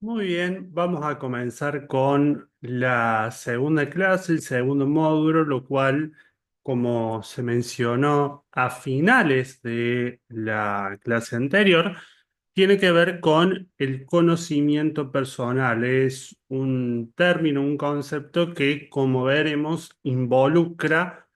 Muy bien, vamos a comenzar con la segunda clase, el segundo módulo, lo cual, como se mencionó a finales de la clase anterior, tiene que ver con el conocimiento personal. Es un término, un concepto que, como veremos, involucra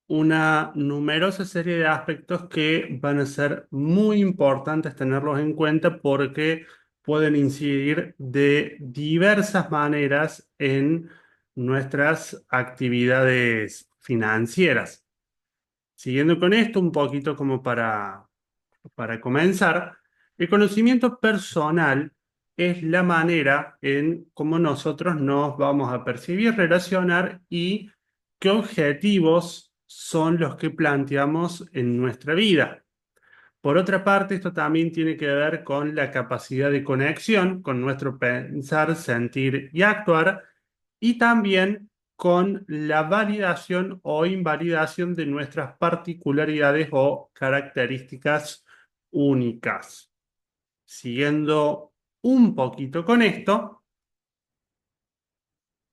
una numerosa serie de aspectos que van a ser muy importantes tenerlos en cuenta porque pueden incidir de diversas maneras en nuestras actividades financieras. Siguiendo con esto, un poquito como para comenzar, el conocimiento personal es la manera en cómo nosotros nos vamos a percibir, relacionar y qué objetivos son los que planteamos en nuestra vida. Por otra parte, esto también tiene que ver con la capacidad de conexión con nuestro pensar, sentir y actuar, y también con la validación o invalidación de nuestras particularidades o características únicas. Siguiendo un poquito con esto,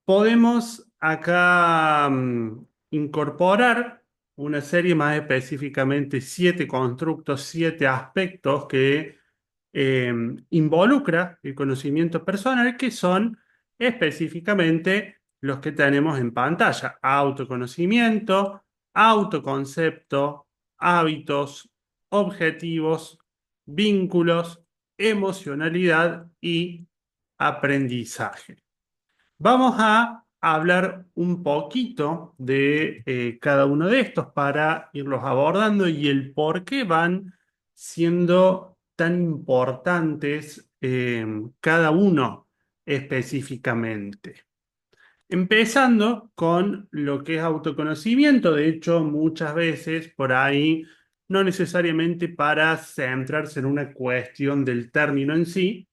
podemos acá incorporar una serie, más específicamente 7 constructos, 7 aspectos que eh, involucra el conocimiento personal, que son específicamente los que tenemos en pantalla: autoconocimiento, autoconcepto, hábitos, objetivos, vínculos, emocionalidad y aprendizaje. Vamos a hablar un poquito de cada uno de estos para irlos abordando y el por qué van siendo tan importantes cada uno específicamente. Empezando con lo que es autoconocimiento. De hecho, muchas veces por ahí, no necesariamente para centrarse en una cuestión del término en sí,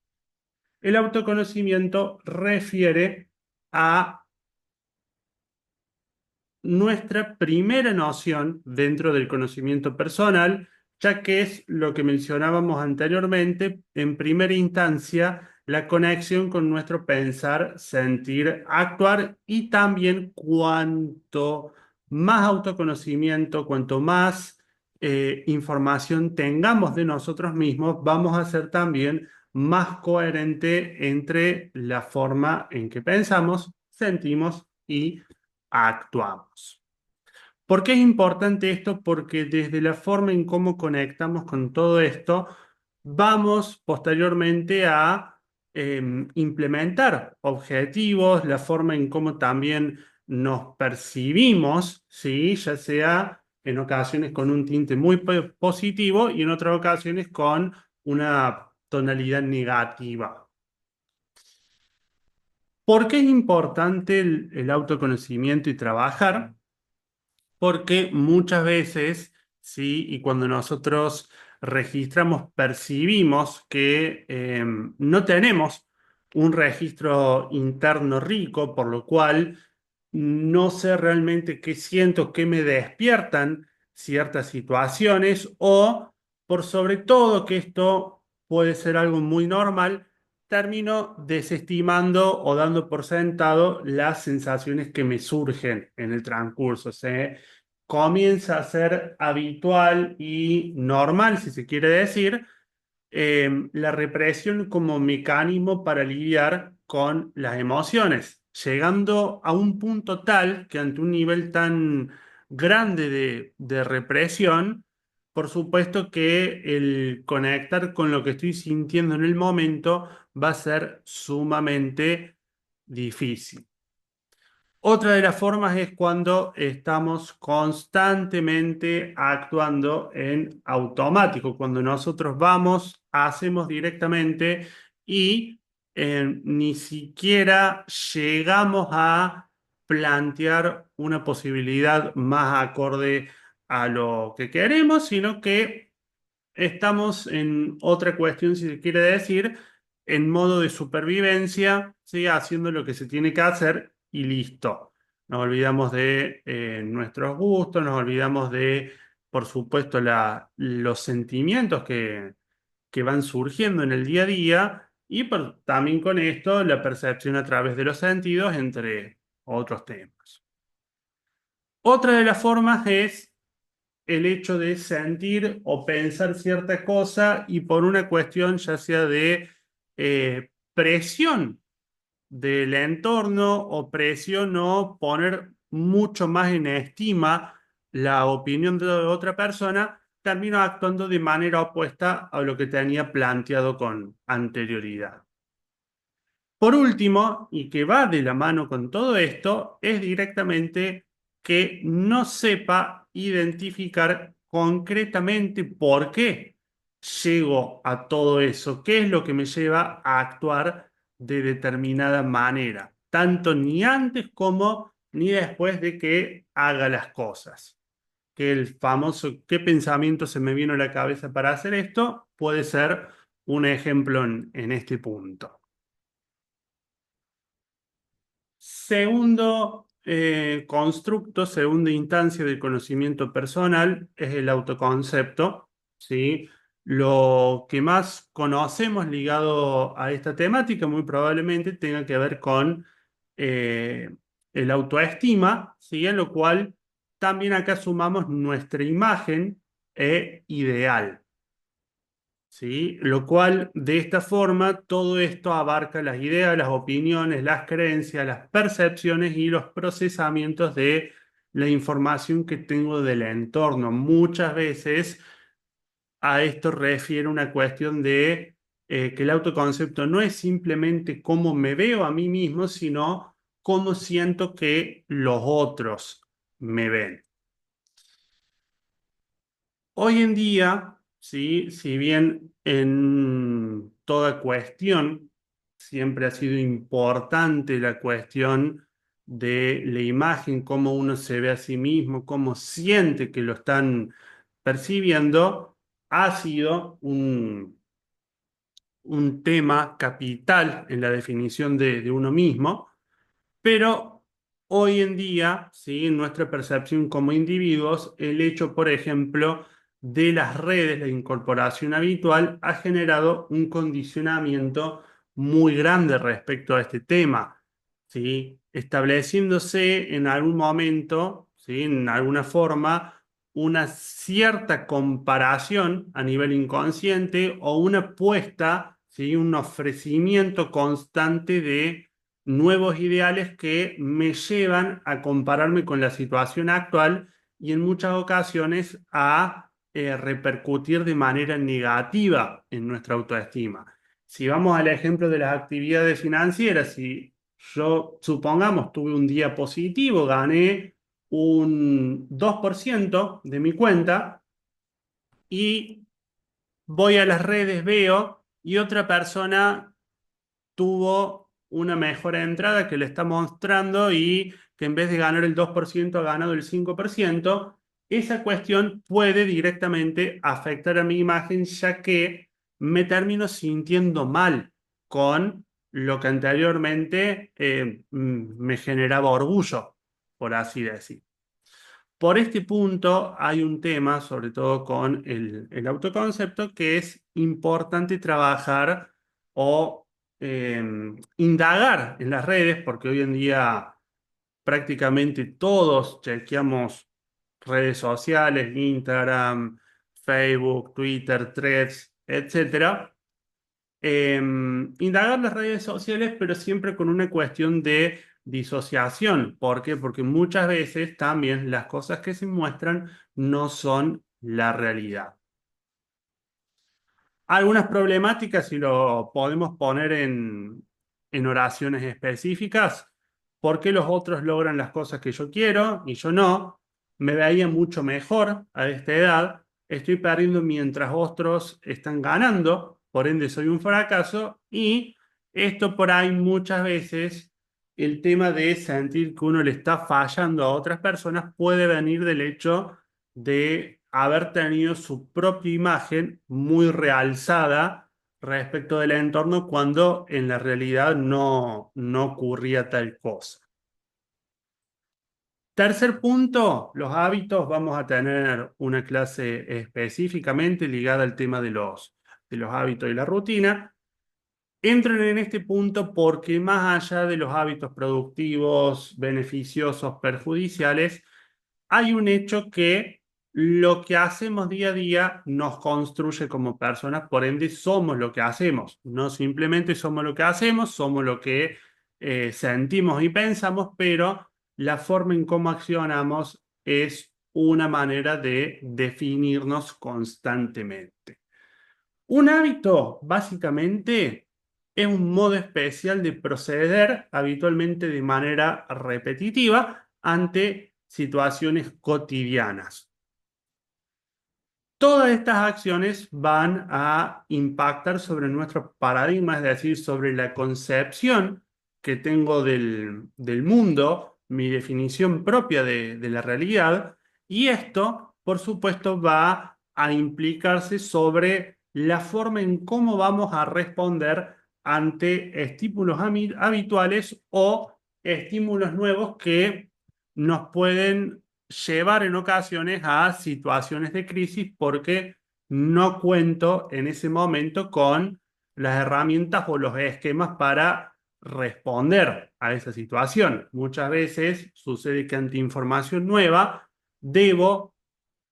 el autoconocimiento refiere a nuestra primera noción dentro del conocimiento personal, ya que es lo que mencionábamos anteriormente, en primera instancia, la conexión con nuestro pensar, sentir, actuar, y también cuanto más autoconocimiento, cuanto más información tengamos de nosotros mismos, vamos a ser también más coherente entre la forma en que pensamos, sentimos y actuamos. ¿Por qué es importante esto? Porque desde la forma en cómo conectamos con todo esto, vamos posteriormente a implementar objetivos, la forma en cómo también nos percibimos, ¿sí? Ya sea en ocasiones con un tinte muy positivo y en otras ocasiones con una tonalidad negativa. ¿Por qué es importante el autoconocimiento y trabajar? Porque muchas veces, sí, y cuando nosotros registramos, percibimos que no tenemos un registro interno rico, por lo cual no sé realmente qué siento, qué me despiertan ciertas situaciones, o por sobre todo, que esto puede ser algo muy normal, termino desestimando o dando por sentado las sensaciones que me surgen en el transcurso. Se comienza a ser habitual y normal, si se quiere decir, la represión como mecanismo para lidiar con las emociones, llegando a un punto tal que ante un nivel tan grande de represión, por supuesto que el conectar con lo que estoy sintiendo en el momento va a ser sumamente difícil. Otra de las formas es cuando estamos constantemente actuando en automático, cuando nosotros vamos, hacemos directamente y ni siquiera llegamos a plantear una posibilidad más acorde a lo que queremos, sino que estamos en otra cuestión, si se quiere decir, en modo de supervivencia, ¿sí? Haciendo lo que se tiene que hacer y listo. Nos olvidamos de nuestros gustos, nos olvidamos de, por supuesto, los sentimientos que van surgiendo en el día a día, también con esto la percepción a través de los sentidos, entre otros temas. Otra de las formas es el hecho de sentir o pensar cierta cosa y por una cuestión ya sea de presión del entorno o presión o poner mucho más en estima la opinión de otra persona, termino actuando de manera opuesta a lo que tenía planteado con anterioridad. Por último, y que va de la mano con todo esto, es directamente que no sepa identificar concretamente por qué llego a todo eso, qué es lo que me lleva a actuar de determinada manera, tanto ni antes como ni después de que haga las cosas. Que el famoso ¿qué pensamiento se me vino a la cabeza para hacer esto? Puede ser un ejemplo en este punto. Segundo constructo, segunda instancia del conocimiento personal es el autoconcepto, ¿sí? Lo que más conocemos ligado a esta temática muy probablemente tenga que ver con eh, el autoestima, ¿sí? En lo cual también acá sumamos nuestra imagen ideal. ¿Sí? Lo cual, de esta forma, todo esto abarca las ideas, las opiniones, las creencias, las percepciones y los procesamientos de la información que tengo del entorno. Muchas veces a esto refiere una cuestión de que el autoconcepto no es simplemente cómo me veo a mí mismo, sino cómo siento que los otros me ven. Hoy en día, ¿sí? Si bien en toda cuestión siempre ha sido importante la cuestión de la imagen, cómo uno se ve a sí mismo, cómo siente que lo están percibiendo, ha sido un tema capital en la definición de uno mismo. Pero hoy en día, ¿sí? En nuestra percepción como individuos, el hecho, por ejemplo, de las redes, la incorporación habitual, ha generado un condicionamiento muy grande respecto a este tema, ¿sí? Estableciéndose en algún momento, ¿sí? En alguna forma, una cierta comparación a nivel inconsciente o una puesta, ¿sí? Un ofrecimiento constante de nuevos ideales que me llevan a compararme con la situación actual y en muchas ocasiones a repercutir de manera negativa en nuestra autoestima. Si vamos al ejemplo de las actividades financieras, si yo supongamos tuve un día positivo, gané un 2% de mi cuenta y voy a las redes, veo y otra persona tuvo una mejor entrada que le está mostrando y que en vez de ganar el 2% ha ganado el 5%, esa cuestión puede directamente afectar a mi imagen ya que me termino sintiendo mal con lo que anteriormente me generaba orgullo, por así decir. Por este punto hay un tema, sobre todo con el autoconcepto, que es importante trabajar o eh, indagar en las redes, porque hoy en día prácticamente todos chequeamos redes sociales, Instagram, Facebook, Twitter, Threads, etcétera. Indagar las redes sociales, pero siempre con una cuestión de disociación. ¿Por qué? Porque muchas veces también las cosas que se muestran no son la realidad. Algunas problemáticas, si lo podemos poner en oraciones específicas, ¿por qué los otros logran las cosas que yo quiero y yo no? Me veía mucho mejor a esta edad, estoy perdiendo mientras otros están ganando, por ende soy un fracaso y esto por ahí muchas veces el tema de sentir que uno le está fallando a otras personas puede venir del hecho de haber tenido su propia imagen muy realzada respecto del entorno cuando en la realidad no ocurría tal cosa. Tercer punto, los hábitos. Vamos a tener una clase específicamente ligada al tema de los hábitos y la rutina. Entran en este punto porque más allá de los hábitos productivos, beneficiosos, perjudiciales, hay un hecho que lo que hacemos día a día nos construye como personas, por ende somos lo que hacemos. No simplemente somos lo que hacemos, somos lo que sentimos y pensamos, pero la forma en cómo accionamos es una manera de definirnos constantemente. Un hábito, básicamente, es un modo especial de proceder habitualmente de manera repetitiva ante situaciones cotidianas. Todas estas acciones van a impactar sobre nuestro paradigma, es decir, sobre la concepción que tengo del mundo, mi definición propia de la realidad, y esto, por supuesto, va a implicarse sobre la forma en cómo vamos a responder ante estímulos habituales o estímulos nuevos que nos pueden llevar en ocasiones a situaciones de crisis porque no cuento en ese momento con las herramientas o los esquemas para responder a esa situación. Muchas veces sucede que ante información nueva debo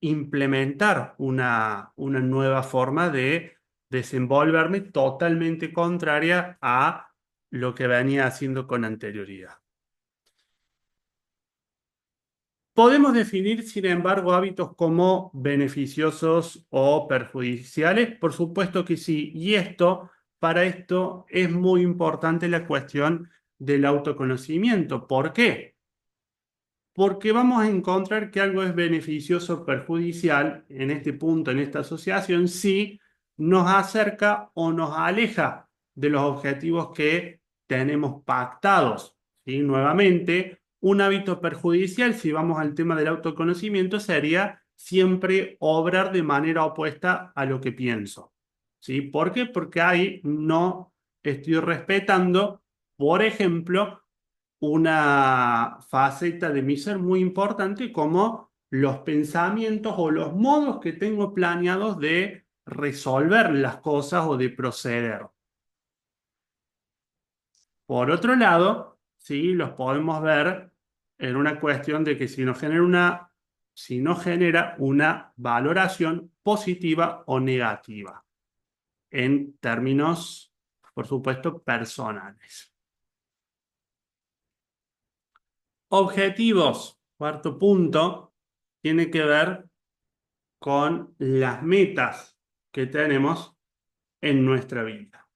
implementar una nueva forma de desenvolverme totalmente contraria a lo que venía haciendo con anterioridad. Podemos definir, sin embargo, hábitos como beneficiosos o perjudiciales. Por supuesto que sí. Y para esto es muy importante la cuestión del autoconocimiento. ¿Por qué? Porque vamos a encontrar que algo es beneficioso o perjudicial en este punto, en esta asociación, si nos acerca o nos aleja de los objetivos que tenemos pactados. ¿Sí? Nuevamente, un hábito perjudicial, si vamos al tema del autoconocimiento, sería siempre obrar de manera opuesta a lo que pienso. ¿Sí? ¿Por qué? Porque ahí no estoy respetando, por ejemplo, una faceta de mi ser muy importante como los pensamientos o los modos que tengo planeados de resolver las cosas o de proceder. Por otro lado, sí, los podemos ver en una cuestión de que si no genera una valoración positiva o negativa, en términos, por supuesto, personales. Objetivos, cuarto punto, tiene que ver con las metas que tenemos en nuestra vida.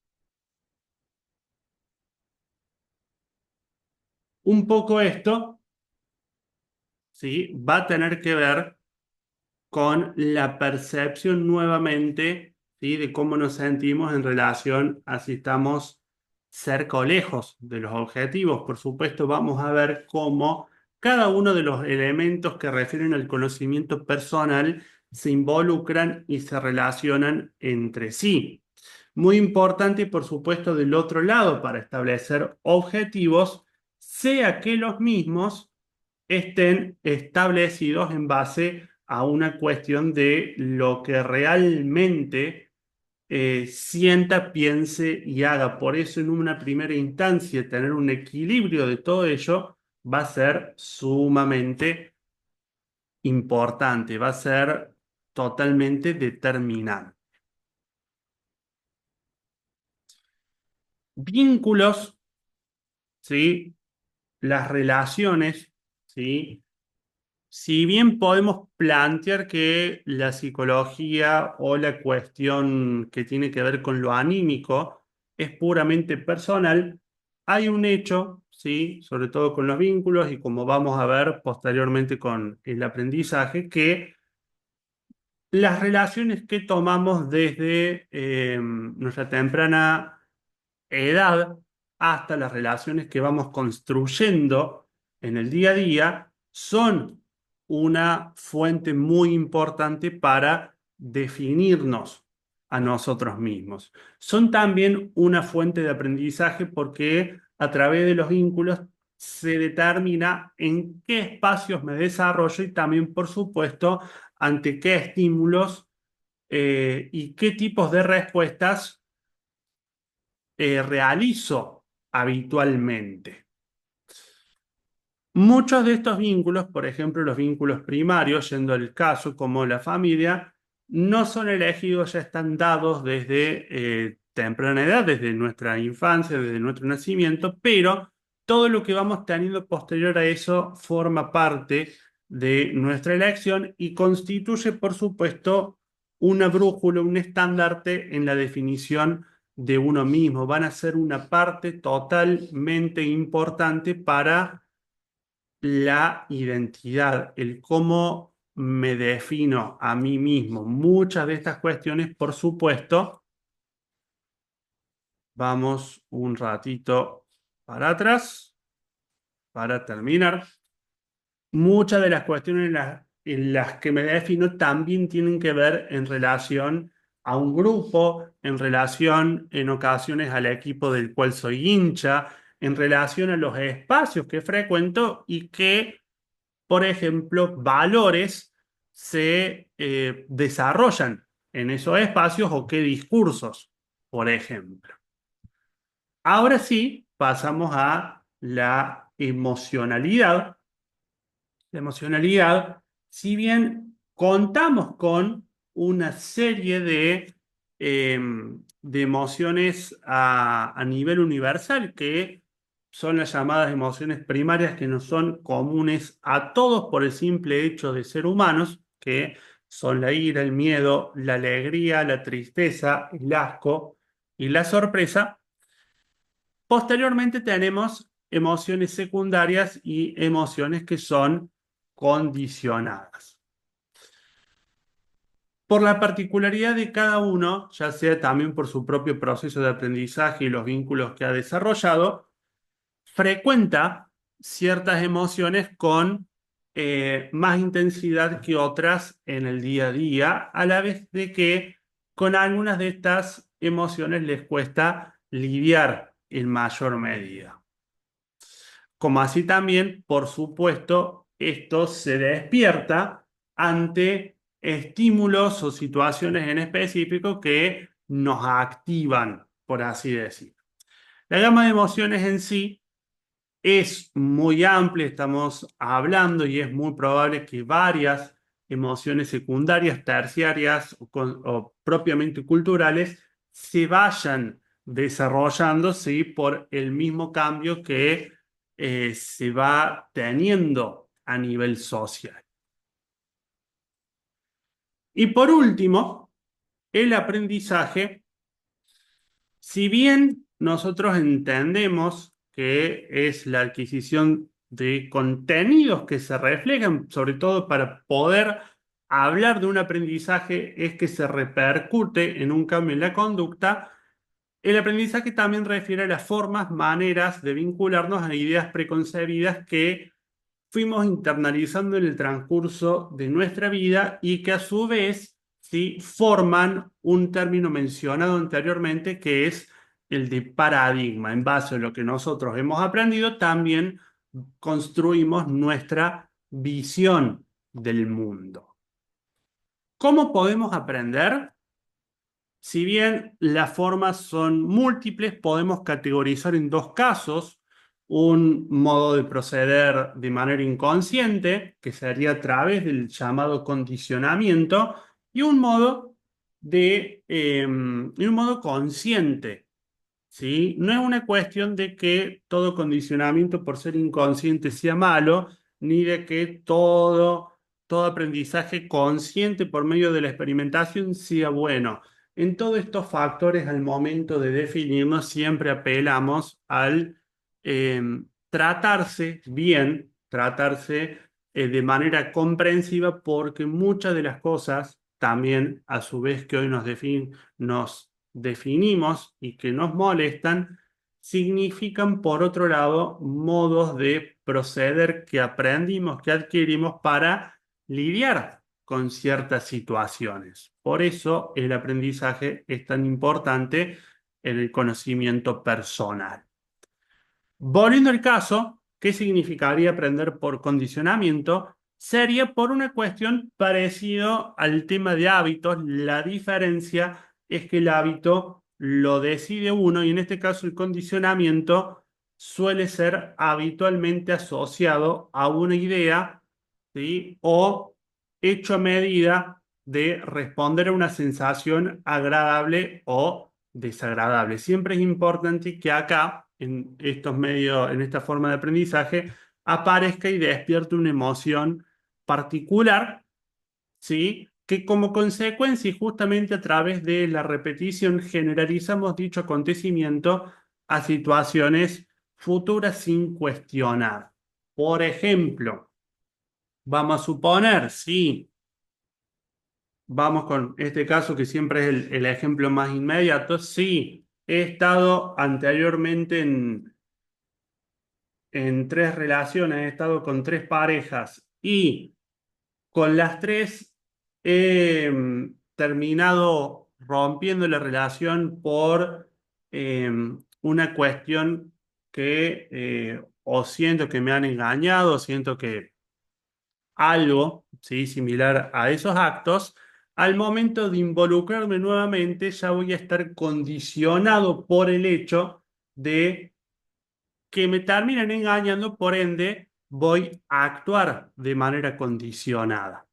Un poco esto, ¿sí? Va a tener que ver con la percepción nuevamente, ¿sí? De cómo nos sentimos en relación a si estamos cerca o lejos de los objetivos. Por supuesto, vamos a ver cómo cada uno de los elementos que refieren al conocimiento personal se involucran y se relacionan entre sí. Muy importante, por supuesto, del otro lado, para establecer objetivos, sea que los mismos estén establecidos en base a una cuestión de lo que realmente sienta, piense y haga. Por eso, en una primera instancia, tener un equilibrio de todo ello va a ser sumamente importante, va a ser totalmente determinante. Vínculos, ¿sí? Las relaciones, ¿sí? Si bien podemos plantear que la psicología o la cuestión que tiene que ver con lo anímico es puramente personal, hay un hecho, ¿sí? Sobre todo con los vínculos y como vamos a ver posteriormente con el aprendizaje, que las relaciones que tomamos desde nuestra temprana edad hasta las relaciones que vamos construyendo en el día a día son una fuente muy importante para definirnos a nosotros mismos. Son también una fuente de aprendizaje porque a través de los vínculos se determina en qué espacios me desarrollo y también, por supuesto, ante qué estímulos y qué tipos de respuestas realizo habitualmente. Muchos de estos vínculos, por ejemplo, los vínculos primarios, yendo al caso como la familia, no son elegidos, ya están dados desde temprana edad, desde nuestra infancia, desde nuestro nacimiento, pero todo lo que vamos teniendo posterior a eso forma parte de nuestra elección y constituye, por supuesto, una brújula, un estandarte en la definición de uno mismo. Van a ser una parte totalmente importante para la identidad, el cómo me defino a mí mismo. Muchas de estas cuestiones, por supuesto, vamos un ratito para atrás para terminar. Muchas de las cuestiones en las que me defino también tienen que ver en relación a un grupo, en relación en ocasiones al equipo del cual soy hincha, en relación a los espacios que frecuento y que, por ejemplo, valores se desarrollan en esos espacios o qué discursos, por ejemplo. Ahora sí, pasamos a la emocionalidad. La emocionalidad, si bien contamos con una serie eh, de emociones a nivel universal que son las llamadas emociones primarias que nos son comunes a todos por el simple hecho de ser humanos, que son la ira, el miedo, la alegría, la tristeza, el asco y la sorpresa. Posteriormente tenemos emociones secundarias y emociones que son condicionadas. Por la particularidad de cada uno, ya sea también por su propio proceso de aprendizaje y los vínculos que ha desarrollado, frecuenta ciertas emociones con más intensidad que otras en el día a día, a la vez de que con algunas de estas emociones les cuesta lidiar en mayor medida. Como así también, por supuesto, esto se despierta ante estímulos o situaciones en específico que nos activan, por así decir. La gama de emociones en sí es muy amplia, estamos hablando y es muy probable que varias emociones secundarias, terciarias o propiamente culturales se vayan desarrollando, ¿sí? Por el mismo cambio que se va teniendo a nivel social. Y por último, el aprendizaje. Si bien nosotros entendemos que es la adquisición de contenidos que se reflejan, sobre todo para poder hablar de un aprendizaje, es que se repercute en un cambio en la conducta, el aprendizaje también refiere a las formas, maneras de vincularnos a ideas preconcebidas que fuimos internalizando en el transcurso de nuestra vida y que a su vez ¿sí? Forman un término mencionado anteriormente que es el de paradigma. En base a lo que nosotros hemos aprendido, también construimos nuestra visión del mundo. ¿Cómo podemos aprender? Si bien las formas son múltiples, podemos categorizar en dos casos: un modo de proceder de manera inconsciente, que sería a través del llamado condicionamiento, y y un modo consciente, ¿sí? No es una cuestión de que todo condicionamiento por ser inconsciente sea malo, ni de que todo aprendizaje consciente por medio de la experimentación sea bueno. En todos estos factores, al momento de definirnos, siempre apelamos al tratarse bien, tratarse de manera comprensiva, porque muchas de las cosas también, a su vez que hoy nos definimos y que nos molestan, significan, por otro lado, modos de proceder que aprendimos, que adquirimos para lidiar con ciertas situaciones. Por eso el aprendizaje es tan importante en el conocimiento personal. Volviendo al caso, ¿qué significaría aprender por condicionamiento? Sería por una cuestión parecido al tema de hábitos. La diferencia es que el hábito lo decide uno y en este caso el condicionamiento suele ser habitualmente asociado a una idea, ¿sí? O hecho a medida de responder a una sensación agradable o desagradable. Siempre es importante que acá, en estos medios, en esta forma de aprendizaje, aparezca y despierte una emoción particular, ¿sí? Que como consecuencia y justamente a través de la repetición generalizamos dicho acontecimiento a situaciones futuras sin cuestionar. Por ejemplo, vamos a suponer, sí, vamos con este caso que siempre es el ejemplo más inmediato, sí, he estado anteriormente en tres relaciones, he estado con tres parejas y con las tres he terminado rompiendo la relación por una cuestión que o siento que me han engañado, o siento que algo, ¿sí? Similar a esos actos, al momento de involucrarme nuevamente ya voy a estar condicionado por el hecho de que me terminan engañando, por ende voy a actuar de manera condicionada.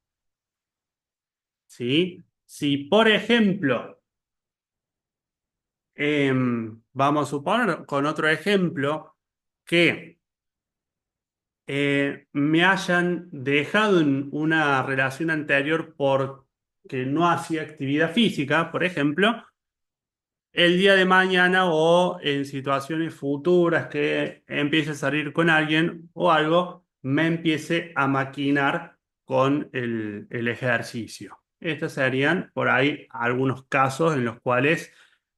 ¿Sí? Si, por ejemplo, vamos a suponer con otro ejemplo que me hayan dejado en una relación anterior porque no hacía actividad física, por ejemplo, el día de mañana o en situaciones futuras que empiece a salir con alguien o algo, me empiece a maquinar con el ejercicio. Estos serían por ahí algunos casos en los cuales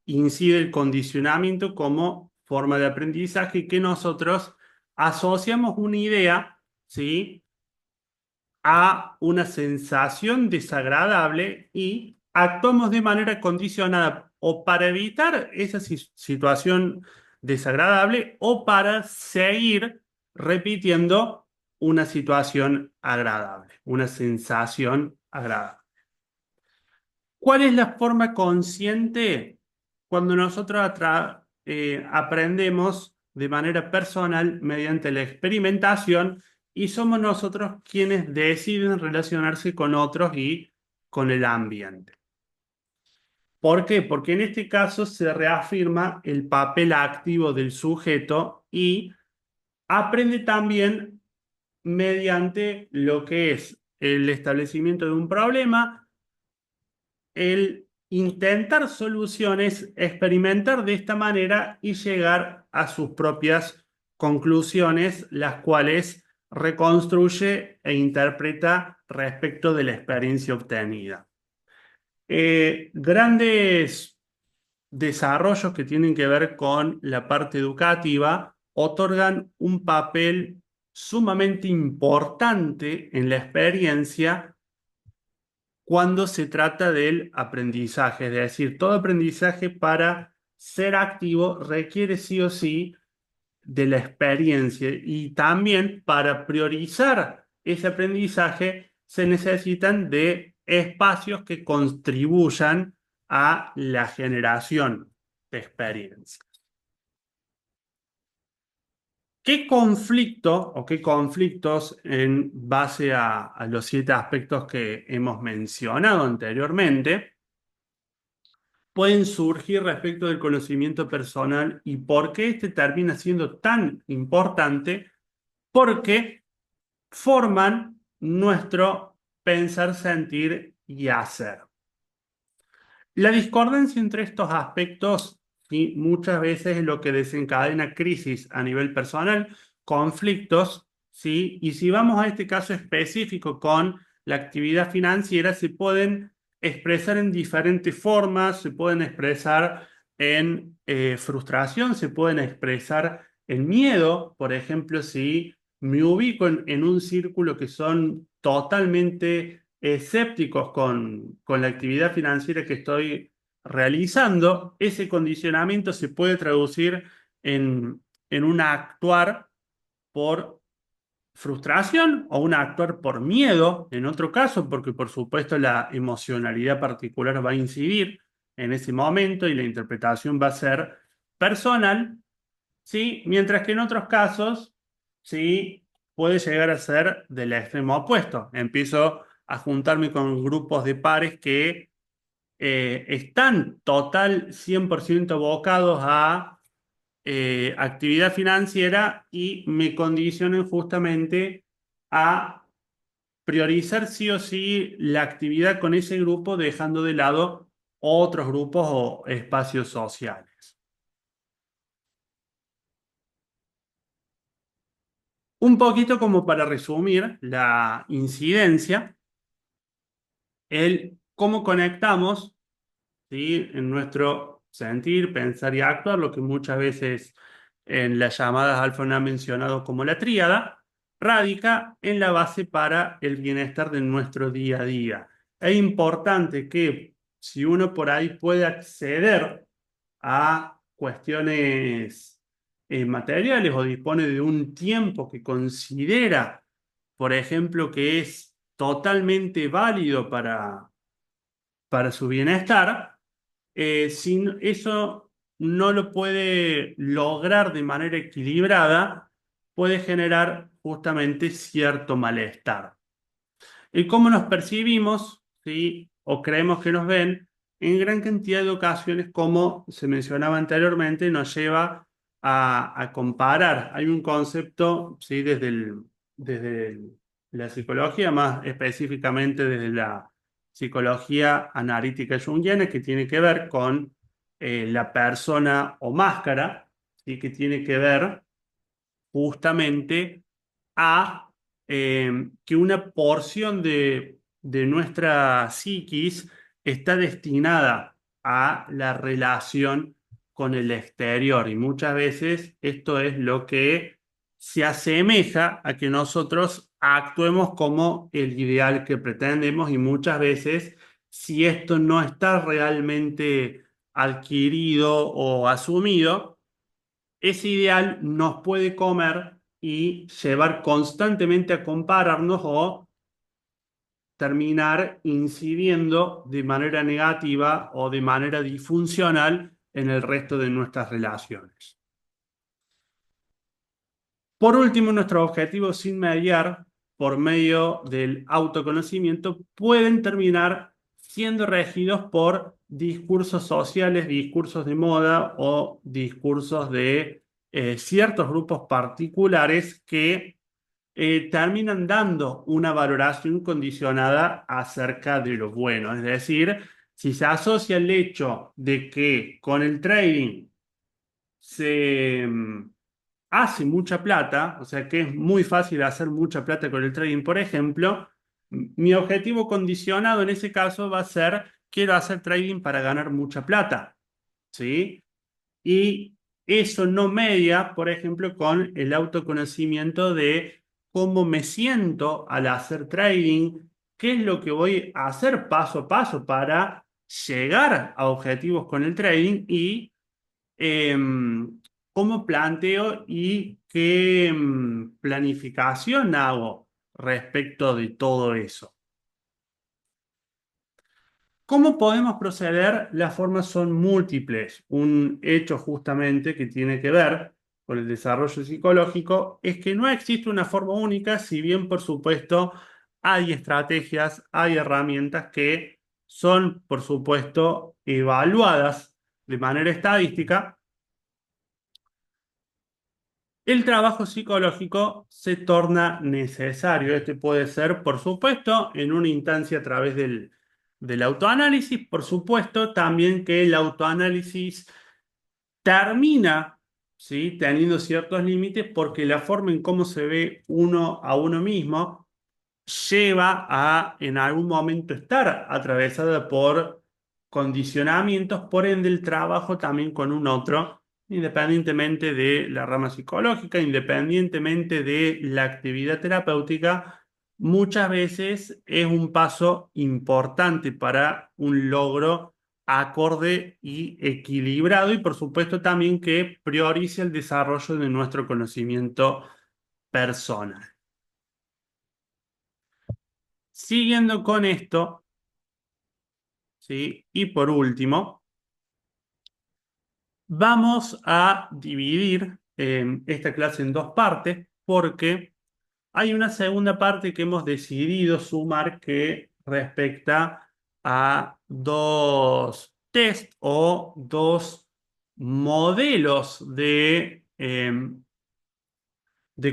incide el condicionamiento como forma de aprendizaje que nosotros asociamos una idea, ¿sí? A una sensación desagradable y actuamos de manera condicionada o para evitar esa situación desagradable o para seguir repitiendo una situación agradable, una sensación agradable. ¿Cuál es la forma consciente cuando nosotros aprendemos de manera personal mediante la experimentación y somos nosotros quienes deciden relacionarse con otros y con el ambiente? ¿Por qué? Porque en este caso se reafirma el papel activo del sujeto y aprende también mediante lo que es el establecimiento de un problema, el intentar soluciones, experimentar de esta manera y llegar a sus propias conclusiones, las cuales reconstruye e interpreta respecto de la experiencia obtenida. Grandes desarrollos que tienen que ver con la parte educativa otorgan un papel sumamente importante en la experiencia cuando se trata del aprendizaje. Es decir, todo aprendizaje para ser activo requiere sí o sí de la experiencia y también para priorizar ese aprendizaje se necesitan de espacios que contribuyan a la generación de experiencia. ¿Qué conflicto o qué conflictos en base a los 7 aspectos que hemos mencionado anteriormente pueden surgir respecto del conocimiento personal y por qué este termina siendo tan importante? Porque forman nuestro pensar, sentir y hacer. La discordancia entre estos aspectos, ¿sí? Muchas veces es lo que desencadena crisis a nivel personal, conflictos, ¿sí? Y si vamos a este caso específico con la actividad financiera, se pueden expresar en diferentes formas, se pueden expresar en frustración, se pueden expresar en miedo, por ejemplo, si me ubico en un círculo que son totalmente escépticos con la actividad financiera que estoy realizando, ese condicionamiento se puede traducir en un actuar por frustración o un actuar por miedo, en otro caso, porque por supuesto la emocionalidad particular va a incidir. en ese momento y la interpretación va a ser personal, ¿sí? Mientras que en otros casos, ¿sí? Puede llegar a ser del extremo opuesto. Empiezo a juntarme con grupos de pares que están total 100% abocados a actividad financiera y me condicionan justamente a priorizar sí o sí la actividad con ese grupo, dejando de lado otros grupos o espacios sociales. Un poquito como para resumir la incidencia, el cómo conectamos, ¿sí? En nuestro sentir, pensar y actuar, lo que muchas veces en las llamadas Alfred ha mencionado como la tríada, radica en la base para el bienestar de nuestro día a día. Es importante que si uno por ahí puede acceder a cuestiones materiales o dispone de un tiempo que considera, por ejemplo, que es totalmente válido para su bienestar, si eso no lo puede lograr de manera equilibrada, puede generar justamente cierto malestar. El cómo nos percibimos, ¿sí? O creemos que nos ven, en gran cantidad de ocasiones, como se mencionaba anteriormente, nos lleva a comparar. Hay un concepto, ¿sí? Desde la psicología, más específicamente desde la psicología analítica junguiana, que tiene que ver con la persona o máscara, ¿sí? Que tiene que ver justamente a que una porción de nuestra psiquis está destinada a la relación con el exterior y muchas veces esto es lo que se asemeja a que nosotros actuemos como el ideal que pretendemos y muchas veces si esto no está realmente adquirido o asumido, ese ideal nos puede comer y llevar constantemente a compararnos o terminar incidiendo de manera negativa o de manera disfuncional en el resto de nuestras relaciones. Por último, nuestros objetivos sin mediar por medio del autoconocimiento pueden terminar siendo regidos por discursos sociales, discursos de moda o discursos de ciertos grupos particulares que terminan dando una valoración condicionada acerca de lo bueno. Es decir, si se asocia el hecho de que con el trading se hace mucha plata, o sea que es muy fácil hacer mucha plata con el trading, por ejemplo, mi objetivo condicionado en ese caso va a ser, quiero hacer trading para ganar mucha plata, ¿sí? Y eso no media, por ejemplo, con el autoconocimiento de cómo me siento al hacer trading, qué es lo que voy a hacer paso a paso para llegar a objetivos con el trading y cómo planteo y qué planificación hago respecto de todo eso. ¿Cómo podemos proceder? Las formas son múltiples. Un hecho justamente que tiene que ver con el desarrollo psicológico es que no existe una forma única, si bien por supuesto hay estrategias, hay herramientas que son por supuesto evaluadas de manera estadística. El trabajo psicológico se torna necesario. Este puede ser, por supuesto, en una instancia a través del autoanálisis. Por supuesto, también que el autoanálisis termina, ¿sí? Teniendo ciertos límites porque la forma en cómo se ve uno a uno mismo lleva a en algún momento estar atravesada por condicionamientos, por ende el trabajo también con un otro, independientemente de la rama psicológica, independientemente de la actividad terapéutica, muchas veces es un paso importante para un logro acorde y equilibrado y por supuesto también que priorice el desarrollo de nuestro conocimiento personal. Siguiendo con esto, ¿sí? Y por último, Vamos a dividir esta clase en dos partes porque hay una segunda parte que hemos decidido sumar que respecta a dos test o dos modelos de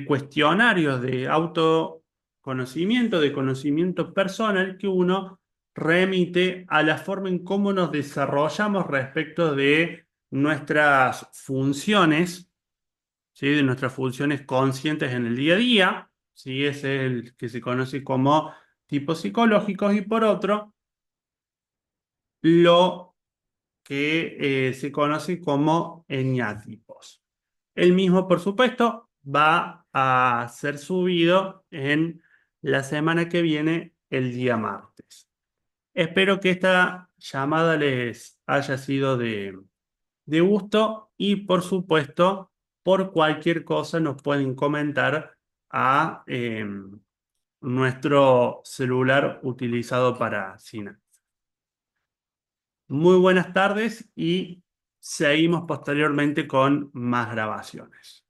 cuestionarios de autoconocimiento, de conocimiento personal que uno remite a la forma en cómo nos desarrollamos respecto de nuestras funciones, ¿sí? De nuestras funciones conscientes en el día a día, ¿sí? Es el que se conoce como tipos psicológicos y por otro, lo que se conoce como eneatipos. El mismo, por supuesto, va a ser subido en la semana que viene, el día martes. Espero que esta llamada les haya sido de gusto y, por supuesto, por cualquier cosa nos pueden comentar a nuestro celular utilizado para Sina. Muy buenas tardes y seguimos posteriormente con más grabaciones.